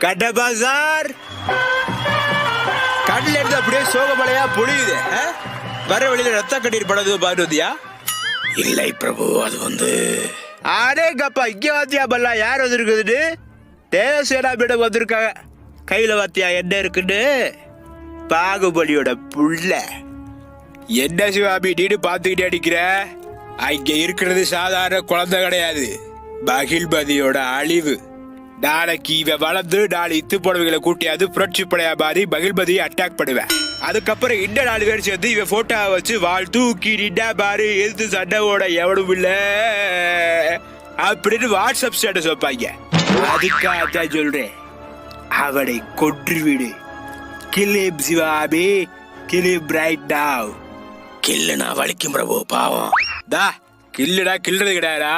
கட்ட பசார் கடல இருந்து அப்படியே சோகமலையா பொழியுது. வர வழியில ரத்த கண்ணீர் படது பாடுவதியா? இல்லை பிரபு, அது அரே கப்பா, இங்க வாத்தியா பல்லா யார் வந்திருக்குது? தேவசேனா பீடம் வந்திருக்காங்க. கையில வாத்தியா என்ன இருக்குன்னு? பாகுபலியோட புள்ள. என்ன சிவாபி நீடு பாத்துக்கிட்டே அடிக்கிற? அங்க இருக்கிறது சாதாரண குழந்தை கிடையாது, மகிழ்மதியோட அழிவு. நாளைக்கு இவன் வளர்ந்து நாலு இத்து புடவைகளை கூட்டியாது புரட்சி படையா மாதிரி மகிழ்மதியை அட்டாக் பண்ணுவேன். அதுக்கப்புறம் இந்த 4 பேர் சேர்ந்து இவன் போட்டோவை வச்சு வாழ் தூக்கி நின்றா பாரு, எதிர்த்து சண்டையோட எவனும் இல்ல அப்படின்னு வாட்ஸ்அப் ஸ்டேட்டஸ் வைப்பாங்க. அதுக்காக சொல்றேன், அவனை கொன்றுவிடு. கில்லிம் சிவாபி, கில்லிம் ரைட் நவ். கில்லுனா வலிக்கும் பிரபு, பாவம். தா கில்லுடா, கில்றது கிடையாதா,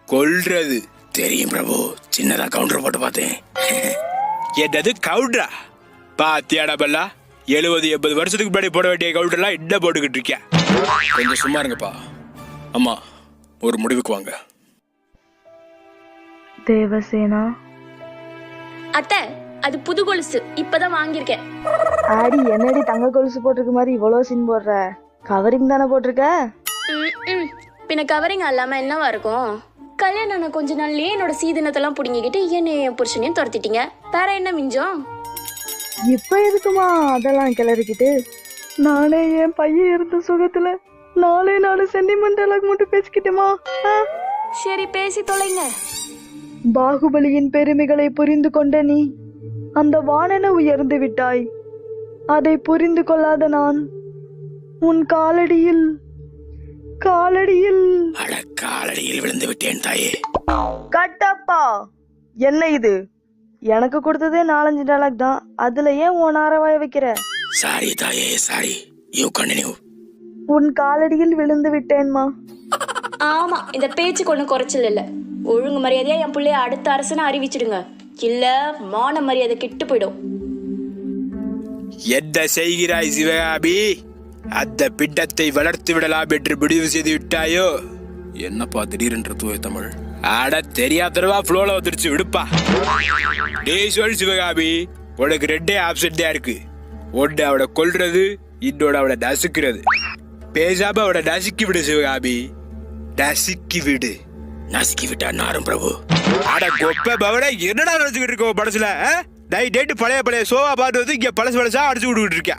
கொல்றது. தெரியும் பிரபு, சின்னதா கவுண்டர் போட்டு பார்த்தேன். என்னது கவுண்டரா? பாத்தியாடா பல்லா, 70-80 வருஷத்துக்கு முன்னாடி போட வேண்டிய கவுண்டர்லாம் என்ன போட்டுக்கிட்டு இருக்கியா? கொஞ்சம் சும்மா இருங்கப்பா. அம்மா, ஒரு முடிவுக்கு வாங்க. தேவசேனா அத்தை, அது புது கொலுசு, இப்பதான் வாங்கியிருக்கேன். ஆடி என்னடி தங்க கொலுசு போட்டிருக்க மாதிரி இவ்வளவு சீன் போடுற? கவரிங் தானே போட்டிருக்க? பின்ன கவரிங் இல்லாம என்னவா இருக்கும்? கல்யாணம் கொஞ்ச நாள்லயே என்னோட சீதனத்தெல்லாம் புடுங்கிக்கிட்டு என்னைய என் புருஷனையும் துரத்திட்டீங்க. வேற என்ன மிஞ்சம்? இப்ப எதுக்குமா அதெல்லாம் கிளறிக்கிட்டு? நானே என் பையன் இருந்த சுகத்துல நாலு சென்டிமெண்டலாக மட்டும் பேசிக்கிட்டேமா? சரி, பேசி தொலைங்க. பாகுபலியின் பெருமைகளை புரிந்து கொண்ட நீ அந்த வானென உயர்ந்து விட்டாய். அதை புரிந்து கொள்ளாத நான் உன் காலடியில் விழுந்து விட்டேன் தாயே. கட்டப்பா, என்ன இது? எனக்கு கொடுத்ததே 4-5 டைலாக் தான், அதுல ஏன் உன் ஆரவாய வைக்கிற? சாரி தாயே, சாரி. You continue. உன் காலடியில் விழுந்து விட்டேன்மா. ஆமா, இந்த பேச்சுக்கு ஒண்ணும் குறைச்சல் இல்ல. ஒழுங்கு மரியாதையா என் பிள்ளைய அடுத்த அரசனை அறிவிச்சிடுங்க, இல்ல மான மரியாதை கெட்டு போயிடும். என்ன செய்கிறாய் சிவகாமி? அந்த பிண்டத்தை வளர்த்து விடலாம் என்று முடிவு செய்து விட்டாயோ? என்னப்பா திடீரென்று தூய தமிழ்? ஆட தெரியாதவா ஃப்ளோல வந்துருச்சு, விடுப்பா. டேய் சொல் சிவகாமி, உனக்கு 2 ஆப்ஷன் தான் இருக்கு. ஒன்னு அவனை கொல்றது, இன்னொன்னு அவனை நசுக்கிறது. பேசாம அவனை நசுக்கி விடு சிவகாமி, நசுக்கி விடு. நசுக்கி விட்டா நாரும் பிரபு. ஆட கொப்ப பவன, என்னடா நினைச்சுக்கிட்டு இருக்கோம் படத்துல? நைட் பழைய சோவா பாட்டு வந்து இங்க பழசா அடிச்சு விட்டுக்கிட்டு இருக்கா.